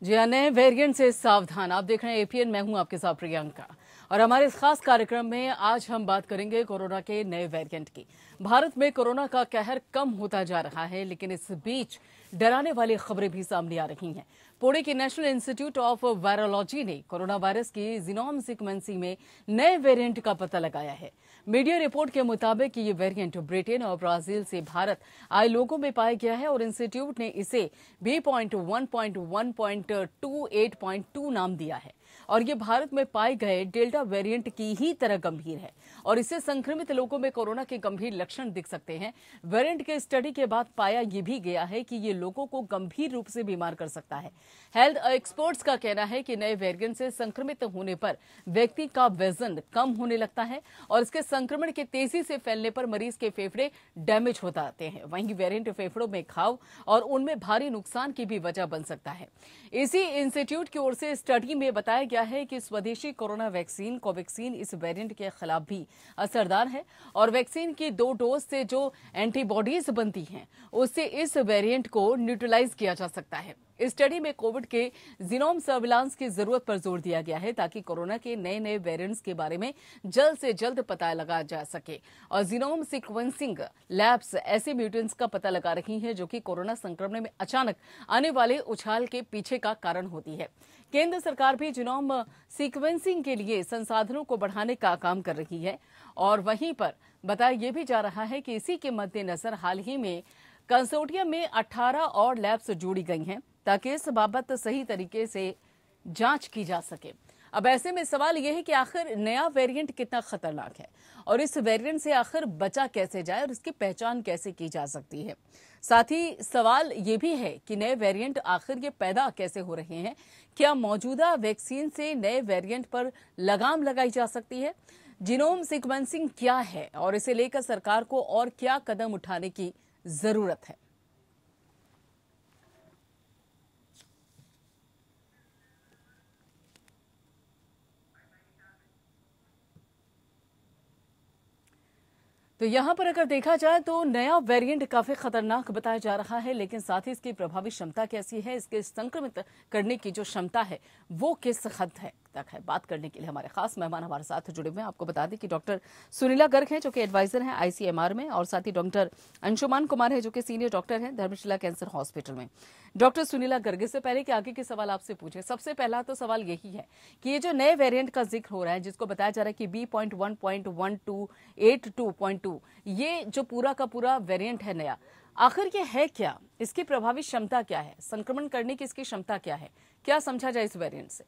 जी हाँ, नए वेरिएंट से सावधान। आप देख रहे हैं एपीएन, मैं हूं आपके साथ प्रियंका। और हमारे इस खास कार्यक्रम में आज हम बात करेंगे कोरोना के नए वेरिएंट की। भारत में कोरोना का कहर कम होता जा रहा है, लेकिन इस बीच डराने वाली खबरें भी सामने आ रही हैं। पुणे के नेशनल इंस्टीट्यूट ऑफ वायरोलॉजी ने कोरोना वायरस की जीनोम सीक्वेंसिंग में नए वेरिएंट का पता लगाया है। मीडिया रिपोर्ट के मुताबिक ये वेरिएंट ब्रिटेन और ब्राजील से भारत आए लोगों में पाया गया है और इंस्टीट्यूट ने इसे B.1.1.28.2 नाम दिया है। और ये भारत में पाए गए डेल्टा वेरिएंट की ही तरह गंभीर है और इससे संक्रमित लोगों में कोरोना के गंभीर लक्षण दिख सकते हैं। वेरिएंट के स्टडी के बाद पाया ये भी गया है कि ये लोगों को गंभीर रूप से बीमार कर सकता है। हेल्थ एक्सपर्ट्स का कहना है कि नए वेरिएंट से संक्रमित होने पर व्यक्ति का वजन कम होने लगता है और इसके संक्रमण के तेजी से फैलने पर मरीज के फेफड़े डैमेज हो जाते हैं। वहीं वेरिएंट फेफड़ों में घाव और उनमें भारी नुकसान की भी वजह बन सकता है। इसी इंस्टीट्यूट की ओर से स्टडी में बताया गया है कि स्वदेशी कोरोना वैक्सीन कोवैक्सीन इस वेरिएंट के खिलाफ भी असरदार है और वैक्सीन की 2 डोज से जो एंटीबॉडीज बनती हैं उससे इस वेरिएंट को न्यूट्रलाइज किया जा सकता है। इस स्टडी में कोविड के जीनोम सर्विलांस की जरूरत पर जोर दिया गया है ताकि कोरोना के नए वेरिएंट्स के बारे में जल्द से जल्द पता लगा जा सके। और जीनोम सीक्वेंसिंग लैब्स ऐसे म्यूटेंट्स का पता लगा रही हैं जो कि कोरोना संक्रमण में अचानक आने वाले उछाल के पीछे का कारण होती है। केंद्र सरकार भी जीनोम सीक्वेंसिंग के लिए संसाधनों को बढ़ाने का काम कर रही है और वहीं पर बताया यह भी जा रहा है कि इसी के मद्देनजर हाल ही में कंसोर्टियम में 18 और लैब्स जोड़ी गई हैं ताकि इस बाबत सही तरीके से जांच की जा सके। अब ऐसे में सवाल यह है कि आखिर नया वेरिएंट कितना खतरनाक है और इस वेरिएंट से आखिर बचा कैसे जाए और इसकी पहचान कैसे की जा सकती है। साथ ही सवाल ये भी है कि नए वेरिएंट आखिर ये पैदा कैसे हो रहे हैं। क्या मौजूदा वैक्सीन से नए वेरिएंट पर लगाम लगाई जा सकती है? जीनोम सीक्वेंसिंग क्या है और इसे लेकर सरकार को और क्या कदम उठाने की जरूरत है? तो यहां पर अगर देखा जाए तो नया वेरिएंट काफी खतरनाक बताया जा रहा है, लेकिन साथ ही इसकी प्रभावी क्षमता कैसी है, इसके संक्रमित करने की जो क्षमता है वो किस हद तक है। बात करने के लिए हमारे खास मेहमान हमारे साथ जुड़े हुए हैं। आपको बता दें कि डॉक्टर सुनीला गर्ग हैं जो कि एडवाइजर हैं आईसीएमआर में और साथ ही डॉक्टर अंशुमान कुमार है जो कि सीनियर डॉक्टर हैं धर्मशिला कैंसर हॉस्पिटल में। डॉक्टर सुनीला गर्ग, से पहले कि आगे के सवाल आपसे पूछे, सबसे पहला तो सवाल यही है कि ये जो नए वेरिएंट का जिक्र हो रहा है जिसको बताया जा रहा है कि B.1.1.82.2 ये जो पूरा का पूरा वेरिएंट है नया, आखिर ये है क्या? इसकी प्रभावी क्षमता क्या है? संक्रमण करने की इसकी क्षमता क्या है? क्या समझा जाए इस वेरिएंट से?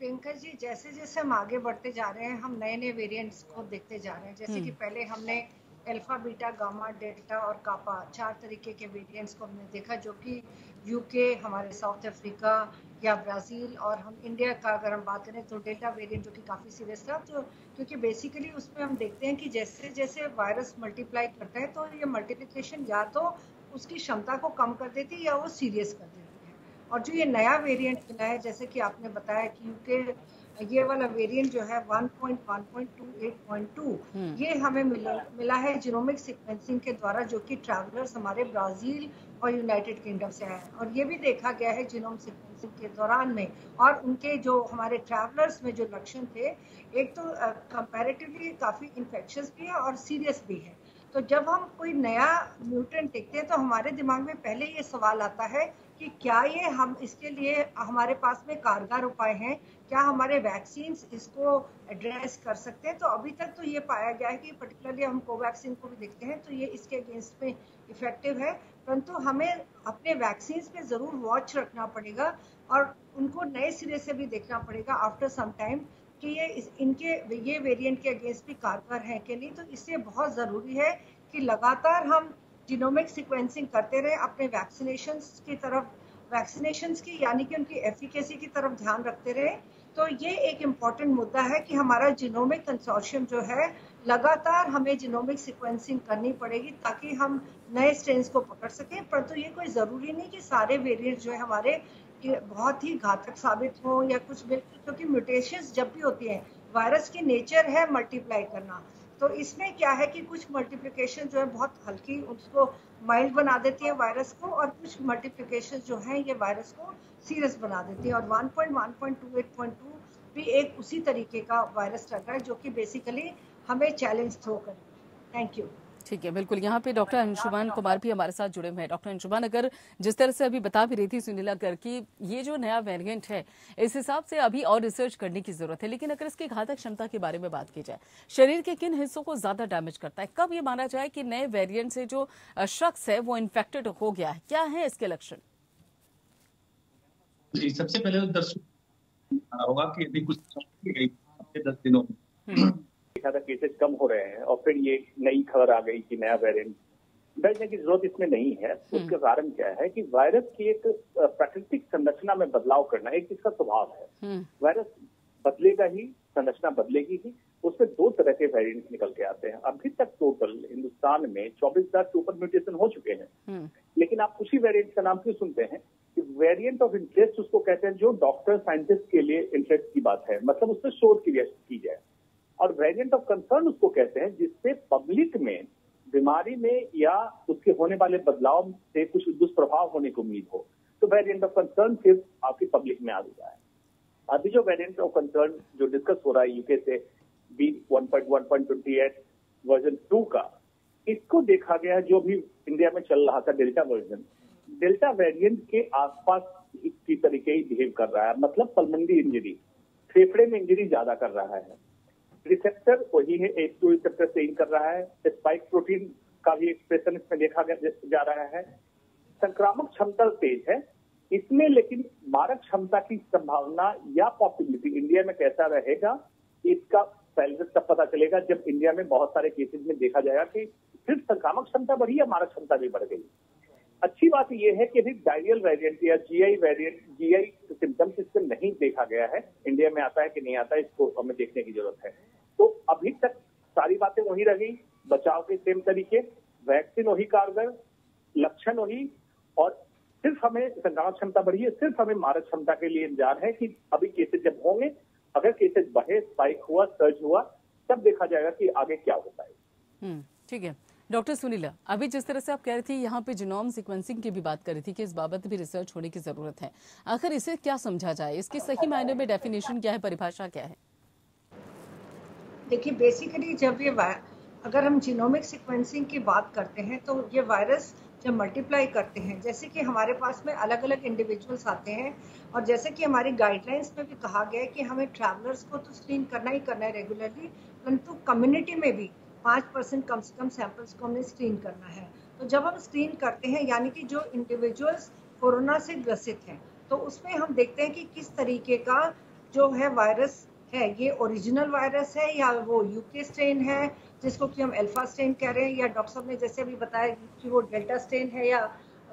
प्रियंका जी, जैसे जैसे हम आगे बढ़ते जा रहे हैं हम नए नए वेरिएंट्स को देखते जा रहे हैं। जैसे कि पहले हमने अल्फा, बीटा, गामा, डेल्टा और कापा 4 तरीके के वेरिएंट्स को हमने देखा जो कि यूके, हमारे साउथ अफ्रीका या ब्राज़ील, और हम इंडिया का अगर हम बात करें तो डेल्टा वेरिएंट जो कि काफ़ी सीरियस था। तो क्योंकि बेसिकली उसमें हम देखते हैं कि जैसे जैसे वायरस मल्टीप्लाई करता है तो ये मल्टीप्लिकेशन या तो उसकी क्षमता को कम कर देती है या वो सीरियस कर देती है। और जो ये नया वेरिएंट मिला है, जैसे कि आपने बताया कि यूके ये वाला वेरिएंट जो है 1.1.28.2 ये हमें मिला है जीनोमिक सीक्वेंसिंग के द्वारा, जो कि ट्रैवलर्स हमारे ब्राजील और यूनाइटेड किंगडम से आए हैं। और ये भी देखा गया है जीनोम सीक्वेंसिंग के दौरान में और उनके जो हमारे ट्रैवलर्स में जो लक्षण थे, एक तो कंपैरेटिवली काफ़ी इन्फेक्शियस भी है और सीरियस भी है। तो जब हम कोई नया म्यूटेंट देखते हैं तो हमारे दिमाग में पहले ये सवाल आता है कि क्या ये हम इसके लिए हमारे पास में कारगर उपाय हैं, क्या हमारे वैक्सीन्स इसको एड्रेस कर सकते हैं। तो अभी तक तो ये पाया गया है कि पर्टिकुलरली हम कोवैक्सीन को भी देखते हैं तो ये इसके अगेंस्ट में इफेक्टिव है, परंतु हमें अपने वैक्सीन्स पे ज़रूर वॉच रखना पड़ेगा और उनको नए सिरे से भी देखना पड़ेगा आफ्टर सम टाइम कि ये वेरिएंट के अगेंस्ट भी कारगर हैं कि नहीं। तो इसलिए बहुत ज़रूरी है कि लगातार हम जीनोमिक सीक्वेंसिंग करते रहे, अपने वैक्सीनेशंस की यानी कि उनकी एफिकेसी की तरफ ध्यान रखते रहे। तो ये एक इम्पॉर्टेंट मुद्दा है कि हमारा जीनोमिक कंसोर्शियम जो है लगातार हमें जीनोमिक सीक्वेंसिंग करनी पड़ेगी ताकि हम नए स्ट्रेन्स को पकड़ सकें। परंतु ये कोई ज़रूरी नहीं कि सारे वेरिएंट जो है हमारे बहुत ही घातक साबित हो या कुछ भी, क्योंकि म्यूटेशंस जब भी होती हैं, वायरस की नेचर है मल्टीप्लाई करना, तो इसमें क्या है कि कुछ मल्टीप्लिकेशन जो है बहुत हल्की उसको माइल्ड बना देती है वायरस को, और कुछ मल्टीप्लिकेशन जो है ये वायरस को सीरियस बना देती है। और 1.1.2 भी एक उसी तरीके का वायरस चल रहा है जो कि बेसिकली हमें चैलेंज थ्रो करेगा। Thank you. ठीक है, बिल्कुल। यहाँ पे डॉक्टर अंशुमान कुमार भी हमारे साथ जुड़े हुए हैं। डॉक्टर अंशुमान, अगर जिस तरह से अभी बता भी रही थी सुनीला कर कि ये जो नया वेरिएंट है, इस हिसाब से अभी और रिसर्च करने की जरूरत है, लेकिन अगर इसकी घातक क्षमता के बारे में बात की जाए, शरीर के किन हिस्सों को ज्यादा डैमेज करता है, कब ये माना जाए कि नए वेरिएंट से जो शख्स है वो इन्फेक्टेड हो गया है, क्या है इसके लक्षण? जी, सबसे पहले तो दर्शक होगा कि अभी कुछ 10 दिनों में देखा था केसेस कम हो रहे हैं, और फिर ये नई खबर आ गई कि नया वेरिएंट। डरने की जरूरत इसमें नहीं है। उसका कारण क्या है कि वायरस की एक प्राकृतिक संरचना में बदलाव करना एक इसका स्वभाव है। वायरस बदलेगा ही, संरचना बदलेगी ही। उसमें 2 तरह के वेरिएंट निकल के आते हैं। अभी तक टोटल हिंदुस्तान में 24,000 के ऊपर म्यूटेशन हो चुके हैं, लेकिन आप उसी वेरिएंट का नाम क्यों सुनते हैं कि वेरिएंट ऑफ इंटरेस्ट उसको कहते हैं, जो डॉक्टर साइंटिस्ट के लिए इंटरेस्ट की बात है, मतलब उससे शोध की जाए। और वेरिएंट ऑफ कंसर्न उसको कहते हैं जिससे पब्लिक में बीमारी में या उसके होने वाले बदलाव से कुछ दुष्प्रभाव होने की उम्मीद हो। तो वेरिएंट ऑफ कंसर्न सिर्फ आपकी पब्लिक में आ रहा है। अभी जो वेरिएंट ऑफ कंसर्न जो डिस्कस हो रहा है यूके से B1.1.28 वर्जन 2 का, इसको देखा गया जो भी इंडिया में चल रहा था डेल्टा वर्जन, डेल्टा वेरिएंट के आसपास की तरीके ही बिहेव कर रहा है। मतलब पल्मोनरी इंजरी, फेफड़े में इंजरी ज्यादा कर रहा है। रिसेप्टर वही है, H2 रिसेप्टर से इन कर रहा है। स्पाइक प्रोटीन का भी एक्सप्रेशन इसमें देखा जा रहा है। संक्रामक क्षमता तेज है इसमें, लेकिन मारक क्षमता की संभावना या पॉसिबिलिटी इंडिया में कैसा रहेगा, इसका पहले तब पता चलेगा जब इंडिया में बहुत सारे केसेस में देखा जाएगा कि सिर्फ संक्रामक क्षमता बढ़ी या मारक क्षमता भी बढ़ गई। अच्छी बात यह है कि अभी डायरियल वेरिएंट या जीआई सिम्टम्स इसमें नहीं देखा गया है। इंडिया में आता है कि नहीं आता है, इसको हमें देखने की जरूरत है। तो अभी तक सारी बातें वही रही, बचाव के सेम तरीके, वैक्सीन वही कारगर, लक्षण वही, और सिर्फ हमें संक्रामक क्षमता बढ़ी है, सिर्फ हमें मारक क्षमता के लिए इंतजार है कि अभी केसेस जब होंगे, अगर केसेस बढ़े, स्पाइक हुआ, सर्ज हुआ, तब देखा जाएगा कि आगे क्या होता है। ठीक है डॉक्टर सुनीला, अभी जिस तरह से आप कह रही थी यहाँ पे जीनोम सीक्वेंसिंग की भी बात कर रही थी कि इस बाबत भी रिसर्च होने की जरूरत है, आखिर इसे क्या समझा जाए, इसकी सही मायने में डेफिनेशन क्या है, परिभाषा क्या है? देखिए, बेसिकली जब ये अगर हम जीनोमिक सीक्वेंसिंग की बात करते हैं तो ये वायरस जब मल्टीप्लाई करते हैं, जैसे कि हमारे पास में अलग अलग इंडिविजुअल्स आते हैं, और जैसे कि हमारी गाइडलाइंस में भी कहा गया है कि हमें ट्रैवलर्स को तो स्क्रीन करना ही करना है रेगुलरली, परंतु कम्युनिटी में भी 5% कम से कम सैंपल्स को हमें स्क्रीन करना है। तो जब हम स्क्रीन करते हैं, यानी कि जो इंडिविजुअल्स कोरोना से ग्रसित हैं, तो उसमें हम देखते हैं कि किस तरीके का जो है वायरस है, ये ओरिजिनल वायरस है या वो यूके स्ट्रेन है जिसको कि हम अल्फा स्ट्रेन कह रहे हैं, या डॉक्टर साहब ने जैसे अभी बताया कि वो डेल्टा स्ट्रेन है या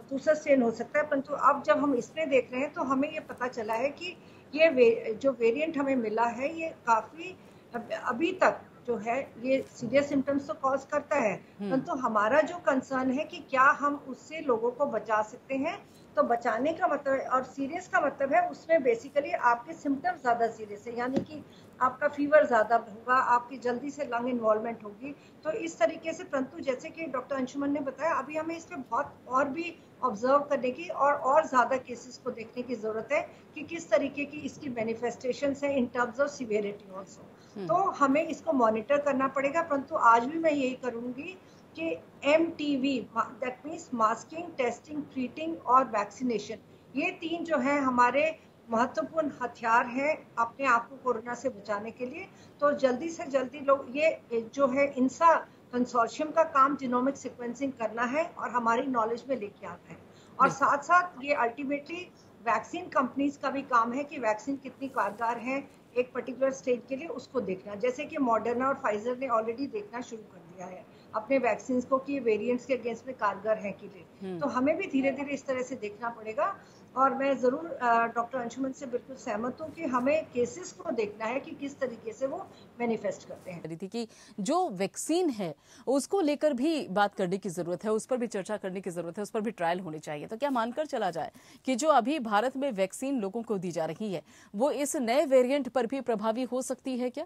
दूसरा स्ट्रेन हो सकता है। परंतु अब जब हम इसमें देख रहे हैं तो हमें ये पता चला है कि ये जो वेरिएंट हमें मिला है ये काफ़ी अभी तक जो है ये सीरियस सिम्टम्स तो कॉज करता है, परंतु हमारा जो कंसर्न है कि क्या हम उससे लोगों को बचा सकते हैं। तो बचाने का मतलब और सीरियस का मतलब है उसमें बेसिकली आपके सिम्टम्स ज़्यादा सीरियस है, यानी कि आपका फीवर ज़्यादा होगा, आपकी जल्दी से लंग इन्वॉल्वमेंट होगी। तो इस तरीके से, परंतु जैसे कि डॉक्टर अंशुमन ने बताया, अभी हमें इस पर बहुत और भी ऑब्जर्व करने की और ज़्यादा केसेस को देखने की ज़रूरत है कि किस तरीके की इसकी मैनिफेस्टेशंस हैं in terms of severity also. तो हमें इसको मॉनिटर करना पड़ेगा। परंतु आज भी मैं यही करूँगी कि MTV, that means masking, testing, treating और वैक्सीनेशन, ये 3 जो है हमारे महत्वपूर्ण हथियार हैं अपने आप को कोरोना से बचाने के लिए। तो जल्दी से जल्दी लोग ये जो है इंसा कंसोर्शियम का काम जीनोमिक सीक्वेंसिंग करना है और हमारी नॉलेज में लेके आता है, और साथ साथ ये अल्टीमेटली वैक्सीन कंपनीज का भी काम है कि वैक्सीन कितनी कारगर है एक पर्टिकुलर स्टेज के लिए, उसको देखना। जैसे कि मॉडर्ना और फाइजर ने ऑलरेडी देखना शुरू कर दिया है अपने वैक्सीन को कि वेरिएंट्स के अगेंस्ट में कारगर है कि नहीं। तो हमें भी धीरे धीरे इस तरह से देखना पड़ेगा। और मैं जरूर डॉक्टर अंशुमन से बिल्कुल सहमत हूँ कि हमें केसेस को देखना है कि किस तरीके से वो मैनिफेस्ट करते हैं। थी कि जो वैक्सीन है उसको लेकर भी बात करने की जरूरत है, उस पर भी चर्चा करने की जरूरत है, उस पर भी ट्रायल होनी चाहिए। तो क्या मानकर चला जाए कि जो अभी भारत में वैक्सीन लोगों को दी जा रही है वो इस नए वेरिएंट पर भी प्रभावी हो सकती है क्या?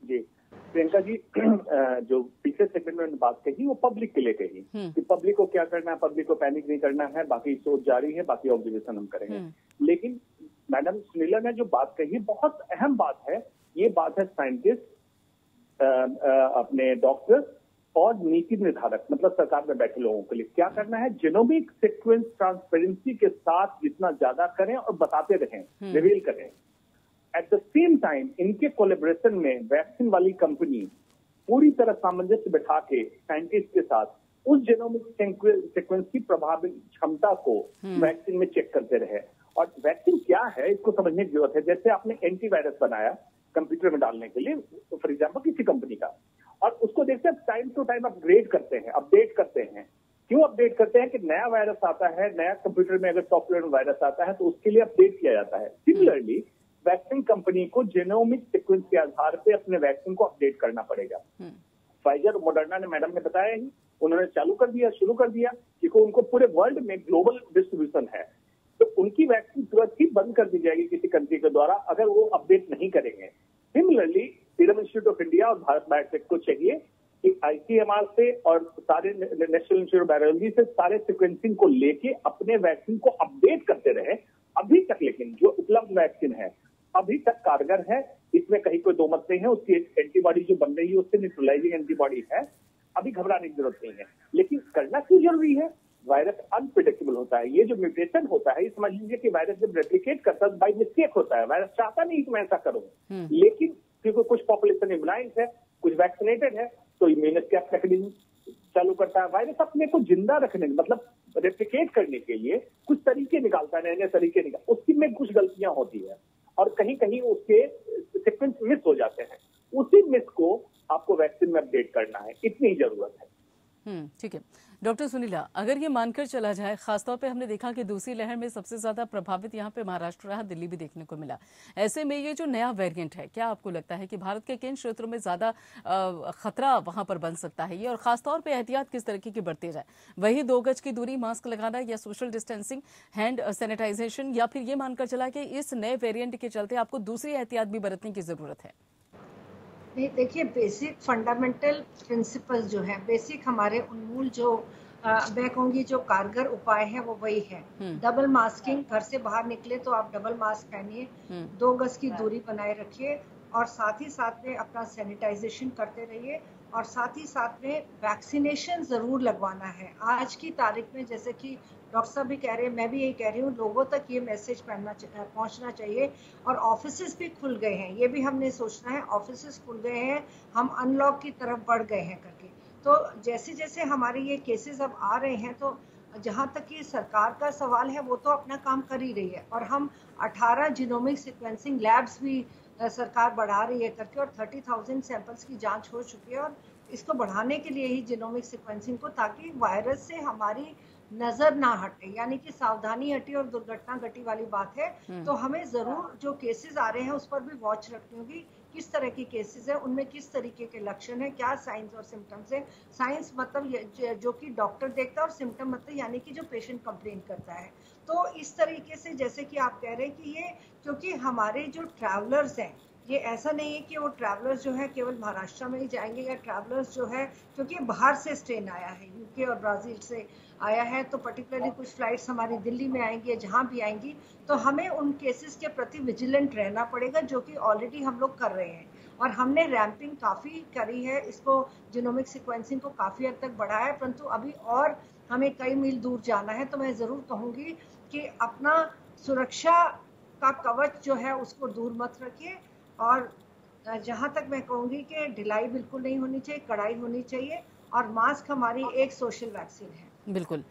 जी, प्रियंका जी, जो पिछले सेगमेंट में बात कही वो पब्लिक के लिए कही कि पब्लिक को क्या करना है, पब्लिक को पैनिक नहीं करना है, बाकी सोच जारी है, बाकी ऑब्जर्वेशन हम करेंगे। लेकिन मैडम सुनीला ने जो बात कही बहुत अहम बात है। ये बात है साइंटिस्ट, अपने डॉक्टर्स और नीति निर्धारक, मतलब सरकार में बैठे लोगों के लिए क्या करना है। जीनोमिक सीक्वेंस ट्रांसपेरेंसी के साथ जितना ज्यादा करें और बताते रहें, रिवील करें। एट द सेम टाइम इनके कोलैबोरेशन में वैक्सीन वाली कंपनी पूरी तरह सामंजस्य बिठा के साइंटिस्ट के साथ उस जीनोमिक सीक्वेंस की प्रभावी क्षमता को वैक्सीन में चेक करते रहे। और वैक्सीन क्या है इसको समझने की जरूरत है। जैसे आपने एंटीवायरस बनाया कंप्यूटर में डालने के लिए, फॉर एग्जाम्पल किसी कंपनी का, और उसको देखते हैं टाइम टू टाइम अपग्रेड करते हैं, अपडेट करते हैं। क्यों अपडेट करते हैं कि नया वायरस आता है, नया कंप्यूटर में अगर सॉफ्टवेयर में वायरस आता है तो उसके लिए अपडेट किया जाता है। सिमिलरली वैक्सीन कंपनी को जीनोमिक सीक्वेंस के आधार पे अपने वैक्सीन को अपडेट करना पड़ेगा। फाइजर और मॉडर्ना ने, मैडम ने बताया ही, उन्होंने शुरू कर दिया क्योंकि उनको पूरे वर्ल्ड में ग्लोबल डिस्ट्रीब्यूशन है। तो उनकी वैक्सीन तुरंत ही बंद कर दी जाएगी किसी कंट्री के द्वारा अगर वो अपडेट नहीं करेंगे। Similarly serum institute of India और भारत बायोटेक को चाहिए कि आईसीएमआर से और सारे नेशनल इंस्टीट्यूट ऑफ वायरोलॉजी से सारे सीक्वेंसिंग को लेके अपने वैक्सीन को अपडेट करते रहे। अभी तक लेकिन जो उपलब्ध वैक्सीन है अभी तक कारगर है, इसमें कहीं कोई दो मत नहीं है। उसकी एंटीबॉडी जो बन रही है उससे न्यूट्रलाइजिंग एंटीबॉडी है, अभी घबराने की जरूरत नहीं है। लेकिन करना क्यों जरूरी है? वायरस अनप्रिडिक्टेबल होता है। ये जो म्यूटेशन होता है, ये समझ लीजिए कि वायरस जब रेप्लिकेट करता है बाय मिस्टेक होता है। वायरस चाहता नहीं कि मैं ऐसा करूं, लेकिन क्योंकि कुछ पॉपुलेशन इम्यूनाइज है, कुछ वैक्सीनेटेड है, तो इम्यून एस्केप मैकेनिज्म चालू करता है। वायरस अपने को जिंदा रखने, मतलब रेप्लिकेट करने के लिए कुछ तरीके निकालता है, नए नए तरीके निकाल, उसकी में कुछ गलतियां होती है और कहीं कहीं उसके सीक्वेंस मिस हो जाते हैं। उसी मिस को आपको वैक्सीन में अपडेट करना है, इतनी ही जरूरत है। ठीक है डॉक्टर सुनीला, अगर ये मानकर चला जाए, खासतौर पे हमने देखा कि दूसरी लहर में सबसे ज्यादा प्रभावित यहाँ पे महाराष्ट्र रहा, दिल्ली भी देखने को मिला। ऐसे में ये जो नया वेरिएंट है, क्या आपको लगता है कि भारत के किन क्षेत्रों में ज्यादा खतरा वहां पर बन सकता है ये, और खासतौर पे एहतियात किस तरीके की बरती जाए? वही 2 गज की दूरी, मास्क लगाना, या सोशल डिस्टेंसिंग, हैंड सैनिटाइजेशन, या फिर ये मानकर चला कि इस नए वेरिएंट के चलते आपको दूसरी एहतियात भी बरतने की जरूरत है? नहीं, देखिए बेसिक फंडामेंटल प्रिंसिपल्स जो है, बेसिक हमारे उन्मूल जो मैं कहूँगी जो कारगर उपाय है वो वही है। डबल मास्किंग, घर से बाहर निकले तो आप डबल मास्क पहनिए, 2 गज की दूरी बनाए रखिए, और साथ ही साथ में अपना सैनिटाइजेशन करते रहिए, और साथ ही साथ में वैक्सीनेशन जरूर लगवाना है। आज की तारीख में, जैसे कि डॉक्टर साहब भी कह रहे हैं, मैं भी यही कह रही हूँ, लोगों तक ये मैसेज पहुंचना चाहिए। और ऑफिसेस भी खुल गए हैं, ये भी हमने सोचना है, ऑफिसेस खुल गए हैं, हम अनलॉक की तरफ बढ़ गए हैं करके। तो जैसे जैसे हमारे ये केसेस अब आ रहे हैं, तो जहाँ तक ये सरकार का सवाल है वो तो अपना काम कर ही रही है, और हम 18 जीनोमिक सीक्वेंसिंग लैब्स भी सरकार बढ़ा रही है करके, और 30,000 सैंपल्स की जांच हो चुकी है। और इसको बढ़ाने के लिए ही जीनोमिक सीक्वेंसिंग को, ताकि वायरस से हमारी नजर ना हटे, यानी कि सावधानी हटी और दुर्घटना घटी वाली बात है। तो हमें जरूर जो केसेस आ रहे हैं उस पर भी वॉच रखनी होगी, किस तरह की केसेस है, उनमें किस तरीके के लक्षण है, क्या साइंस और सिम्टम्स है। साइंस मतलब जो कि डॉक्टर देखता है, और सिम्टम मतलब यानी कि जो पेशेंट कंप्लेन करता है। तो इस तरीके से, जैसे कि आप कह रहे हैं कि ये, क्योंकि हमारे जो ट्रैवलर्स हैं, ये ऐसा नहीं है कि वो ट्रैवलर्स जो है केवल महाराष्ट्र में ही जाएंगे, या ट्रैवलर्स जो है, क्योंकि बाहर से स्ट्रेन आया है, यूके और ब्राजील से आया है, तो पर्टिकुलरली कुछ फ्लाइट्स हमारी दिल्ली में आएंगी या जहाँ भी आएंगी, तो हमें उन केसेस के प्रति विजिलेंट रहना पड़ेगा, जो कि ऑलरेडी हम लोग कर रहे हैं। और हमने रैंपिंग काफ़ी करी है, इसको जीनोमिक सीक्वेंसिंग को काफ़ी हद तक बढ़ाया है, परंतु अभी और हमें कई मील दूर जाना है। तो मैं ज़रूर कहूँगी कि अपना सुरक्षा का कवच जो है उसको दूर मत रखिए, और जहाँ तक मैं कहूँगी कि ढिलाई बिल्कुल नहीं होनी चाहिए, कड़ाई होनी चाहिए, और मास्क हमारी एक सोशल वैक्सीन है। बिल्कुल।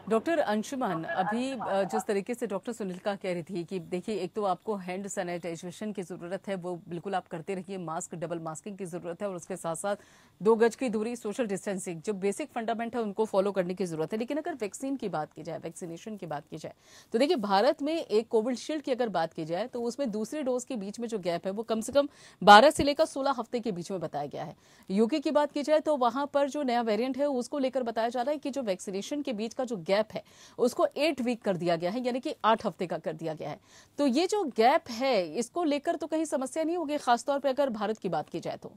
डॉक्टर अंशुमान, अभी जिस तरीके से डॉक्टर सुनीलिका कह रही थी कि देखिए, एक तो आपको हैंड सैनिटाइजेशन की जरूरत है, वो बिल्कुल आप करते रहिए, मास्क, डबल मास्किंग की जरूरत है, और उसके साथ साथ 2 गज की दूरी, सोशल डिस्टेंसिंग, जो बेसिक फंडामेंट है उनको फॉलो करने की जरूरत है। लेकिन अगर वैक्सीन की बात की जाए, वैक्सीनेशन की बात की जाए, तो देखिए भारत में एक कोविशील्ड की अगर बात की जाए तो उसमें दूसरी डोज के बीच में जो गैप है वो कम से कम 12 से लेकर 16 हफ्ते के बीच में बताया गया है। यूके की बात की जाए तो वहां पर जो नया वेरिएंट है उसको लेकर बताया जा रहा है कि जो वैक्सीनेशन के बीच का जो गैप है उसको 8 वीक कर दिया गया है, यानी कि 8 हफ्ते का कर दिया गया है। तो ये जो गैप है, इसको लेकर तो कहीं समस्या नहीं होगी, खासतौर पर अगर भारत की बात की जाए तो?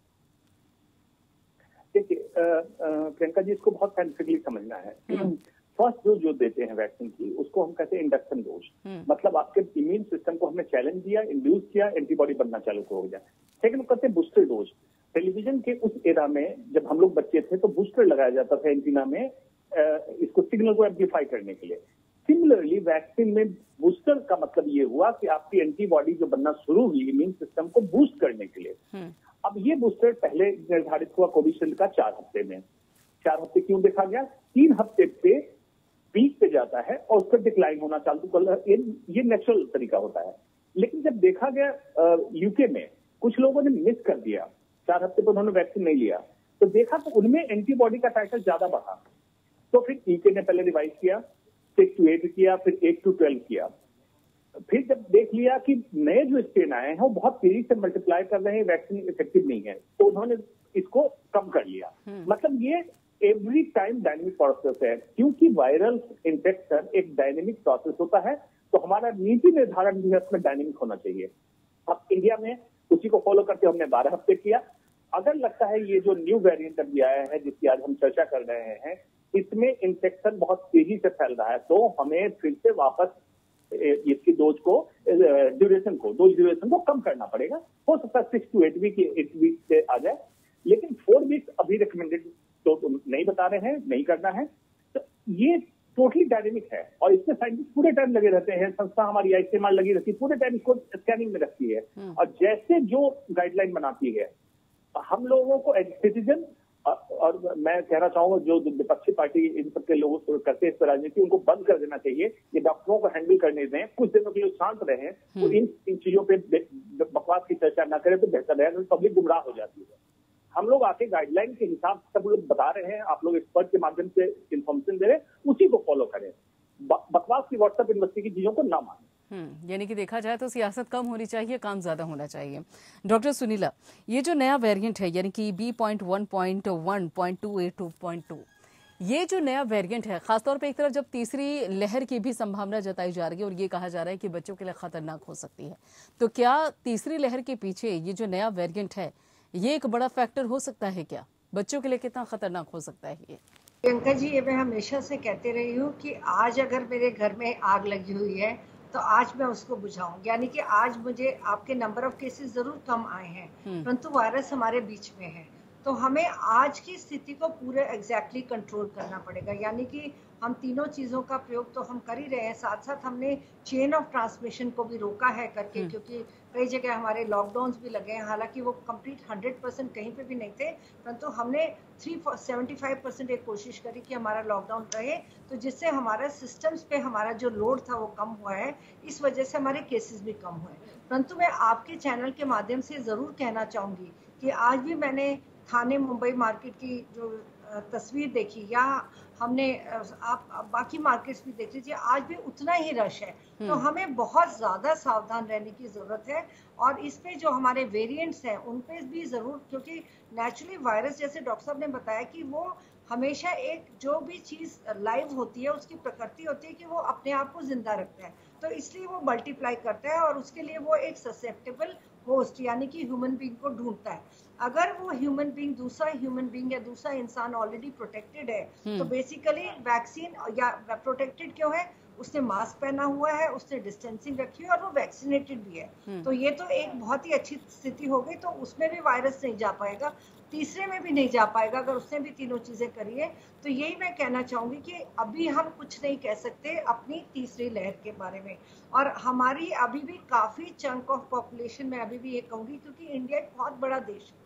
प्रियंका जी, इसको बहुत साइंटिफिकली समझना है। फर्स्ट जो देते हैं वैक्सीन की, उसको हम कहते हैं इंडक्शन डोज। मतलब आपके इम्यून सिस्टम को हमने चैलेंज दिया, इंड्यूस किया, एंटीबॉडी बनना चालू हो गया। सेकंड कहते हैं बूस्टर डोज। टेलीविजन के उस एरा में जब हम लोग बच्चे थे तो बूस्टर लगाया जाता था एंटीना में, इसको सिग्नल को एम्पलीफाई करने के लिए। सिमिलरली वैक्सीन में बूस्टर का मतलब ये हुआ कि आपकी एंटीबॉडी जो बनना शुरू हुई इम्यून सिस्टम को बूस्ट करने के लिए। अब ये बूस्टर पहले निर्धारित हुआ कोविशील्ड का 4 हफ्ते में। 4 हफ्ते क्यों देखा गया? 3 हफ्ते पे पीक पे जाता है और उसका डिक्लाइन होना चालू कर, ये नेचुरल तरीका होता है। लेकिन जब देखा गया यूके में कुछ लोगों ने मिस कर दिया, 4 हफ्ते पर उन्होंने वैक्सीन नहीं लिया, तो देखा तो उनमें एंटीबॉडी का टाइटल ज्यादा बढ़ा। तो फिर यूके ने पहले रिवाइज किया, 6 to 8 किया, फिर 8 to 12 किया। फिर जब देख लिया कि नए जो स्ट्रेन आए हैं वो बहुत तेजी से मल्टीप्लाई कर रहे हैं, वैक्सीन इफेक्टिव नहीं है, तो उन्होंने इसको कम कर लिया। मतलब ये एवरी टाइम डायनेमिक प्रोसेस है, क्योंकि वायरल इन्फेक्शन एक डायनेमिक प्रोसेस होता है, तो हमारा नीति निर्धारण भी उसमें डायनेमिक होना चाहिए। अब इंडिया में उसी को फॉलो करते हमने 12 हफ्ते किया। अगर लगता है ये जो न्यू वेरिएंट अभी आया है जिसकी आज हम चर्चा कर रहे हैं, इसमें इन्फेक्शन बहुत तेजी से फैल रहा है, तो हमें फिर से वापस इसकी डोज ड्यूरेशन को कम करना पड़ेगा। हो सकता है 6 to 8 वीक से आ जाए, लेकिन 4 वीक्स अभी रिकमेंडेड तो नहीं बता रहे हैं, नहीं करना है। तो ये टोटली डायनेमिक है और इसमें साइंटिस्ट पूरे टाइम लगे रहते हैं, संस्था हमारी आईसीएमआर लगी रहती है, पूरे टाइम इसको स्कैनिंग में रखती है और जैसे जो गाइडलाइन बनाती है हम लोगों को एज सिटीजन, और मैं कहना चाहूंगा जो विपक्षी पार्टी इन सबके लोग करते हैं इस राजनीति, उनको बंद कर देना चाहिए। ये डॉक्टरों को हैंडल करने दें, कुछ दिनों के लिए शांत रहें, तो इन चीजों पे बकवास की चर्चा ना करें तो बेहतर है, पब्लिक गुमराह हो जाती है। हम लोग आके गाइडलाइन के हिसाब से सब लोग बता रहे हैं, आप लोग एक्सपर्ट के माध्यम से इन्फॉर्मेशन दे रहे हैं, उसी को फॉलो करें। बकवास की व्हाट्सएप यूनिवर्सिटी की चीजों को ना मानें। यानी कि देखा जाए तो सियासत कम होनी चाहिए, काम ज्यादा होना चाहिए। डॉक्टर सुनीला, ये जो नया वेरिएंट है यानी कि B.1.1.2A2.2, ये जो नया वेरिएंट है, खासतौर पे एक तरफ जब तीसरी लहर की भी संभावना जताई जा रही है और ये कहा जा रहा है कि बच्चों के लिए खतरनाक हो सकती है, तो क्या तीसरी लहर के पीछे ये जो नया वेरिएंट है ये एक बड़ा फैक्टर हो सकता है? क्या बच्चों के लिए कितना खतरनाक हो सकता है ये? प्रियंका जी, ये मैं हमेशा से कहते रही हूँ कि आज अगर मेरे घर में आग लगी हुई है तो आज मैं उसको बुझाऊं, यानी कि आज मुझे आपके नंबर ऑफ केसेस जरूर कम आए हैं, परंतु वायरस हमारे बीच में है, तो हमें आज की स्थिति को पूरे एग्जैक्टली कंट्रोल करना पड़ेगा। यानी कि हम तीनों चीज़ों का प्रयोग तो हम कर ही रहे हैं, साथ साथ हमने चेन ऑफ ट्रांसमिशन को भी रोका है करके, क्योंकि कई जगह हमारे लॉकडाउन्स भी लगे हैं, हालांकि वो कंप्लीट 100% कहीं पे भी नहीं थे, परंतु हमने 75% एक कोशिश करी कि हमारा लॉकडाउन रहे, तो जिससे हमारा सिस्टम्स पे हमारा जो लोड था वो कम हुआ है, इस वजह से हमारे केसेस भी कम हुए। परंतु मैं आपके चैनल के माध्यम से ज़रूर कहना चाहूँगी कि आज भी मैंने थाने मुंबई मार्केट की जो तस्वीर देखी, या हमने आप बाकी मार्केट्स भी देख लीजिए, आज भी उतना ही रश है, तो हमें बहुत ज़्यादा सावधान रहने की ज़रूरत है। और इस पे जो हमारे वेरिएंट्स हैं उन पे भी ज़रूर, क्योंकि नेचुरली वायरस जैसे डॉक्टर साहब ने बताया कि वो हमेशा एक जो भी चीज़ लाइव होती है उसकी प्रकृति होती है कि वो अपने आप को जिंदा रखता है, तो इसलिए वो मल्टीप्लाई करता है और उसके लिए वो एक ससेप्टेबल होस्ट यानी कि ह्यूमन बीइंग को ढूंढता है। अगर वो ह्यूमन बीइंग दूसरा ह्यूमन बीइंग या दूसरा इंसान ऑलरेडी प्रोटेक्टेड है, तो बेसिकली वैक्सीन या प्रोटेक्टेड क्यों है? उसने मास्क पहना हुआ है, उसने डिस्टेंसिंग रखी है और वो वैक्सीनेटेड भी है, तो ये तो एक बहुत ही अच्छी स्थिति हो गई। तो उसमें भी वायरस नहीं जा पाएगा, तीसरे में भी नहीं जा पाएगा अगर उसने भी तीनों चीजें करी है। तो यही मैं कहना चाहूंगी कि अभी हम कुछ नहीं कह सकते अपनी तीसरी लहर के बारे में, और हमारी अभी भी काफी चंक ऑफ पॉपुलेशन में अभी भी ये कहूंगी, क्योंकि इंडिया एक बहुत बड़ा देश है।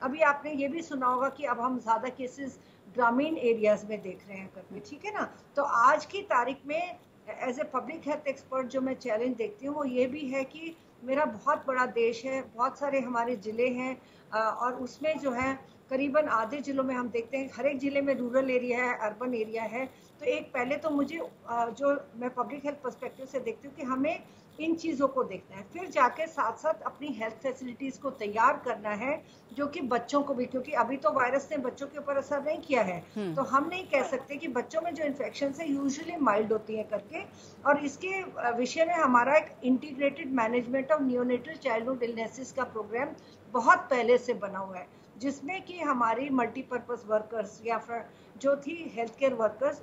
अभी आपने ये भी सुना होगा कि अब हम ज्यादा केसेस ग्रामीण एरियाज में देख रहे हैं करके, ठीक है ना। तो आज की तारीख में as a public health expert जो मैं चैलेंज देखती हूँ वो ये भी है कि मेरा बहुत बड़ा देश है, बहुत सारे हमारे जिले हैं, और उसमें जो है करीबन आधे जिलों में हम देखते हैं, हर एक जिले में रूरल एरिया है, अर्बन एरिया है। तो एक पहले तो मुझे जो मैं पब्लिक हेल्थ पर्सपेक्टिव से देखती हूँ कि हमें इन चीज़ों को देखना है, फिर जाके साथ साथ अपनी हेल्थ फैसिलिटीज़ को तैयार करना है, जो कि बच्चों को भी, क्योंकि अभी तो वायरस ने बच्चों के ऊपर असर नहीं किया है, तो हम नहीं कह सकते कि बच्चों में जो इन्फेक्शन है यूजुअली माइल्ड होती है करके। और इसके विषय में हमारा एक integrated management of neonatal childhood illnesses का प्रोग्राम बहुत पहले से बना हुआ है, जिसमें कि हमारी मल्टीपर्पज वर्कर्स या फिर जो थी हेल्थ केयर वर्कर्स,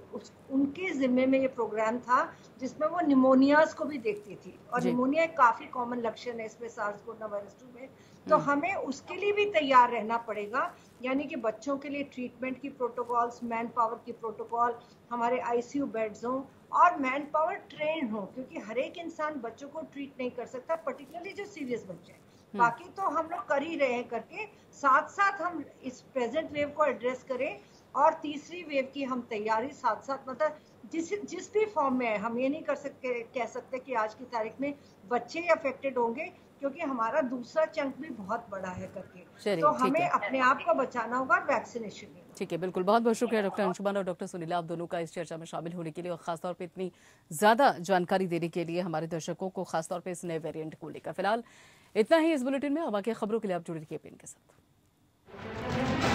उनके जिम्मे में ये प्रोग्राम था, जिसमें वो निमोनियाज को भी देखती थी। और निमोनिया एक काफी कॉमन लक्षण है इसमें SARS-CoV-2 में, तो हमें उसके लिए भी तैयार रहना पड़ेगा। यानी कि बच्चों के लिए ट्रीटमेंट की प्रोटोकॉल्स, मैन पावर की प्रोटोकॉल, हमारे ICU बेड्स हों और मैन पावर ट्रेन हो, क्योंकि हर एक इंसान बच्चों को ट्रीट नहीं कर सकता, पर्टिकुलरली जो सीरियस बच्चे हैं। बाकी तो हम लोग कर ही रहे हैं करके, साथ साथ हम इस प्रेजेंट वेव को एड्रेस करें और तीसरी वेव की हम तैयारी साथ साथ, मतलब जिस भी फॉर्म में है, हम ये नहीं कह सकते कि आज की तारीख में बच्चे अफेक्टेड होंगे, क्योंकि हमारा दूसरा चंक भी बहुत बड़ा है करके, तो हमें अपने आप को बचाना होगा, वैक्सीनेशन। ठीक है, बिल्कुल। बहुत बहुत शुक्रिया डॉक्टर अंशुमान और डॉक्टर सुनीला, आप दोनों का इस चर्चा में शामिल होने के लिए और खासतौर पे इतनी ज्यादा जानकारी देने के लिए हमारे दर्शकों को, खासतौर पे इस नए वेरिएंट को लेकर। फिलहाल इतना ही इस बुलेटिन में। अब आगे खबरों के लिए आप जुड़े रहिए PN के साथ।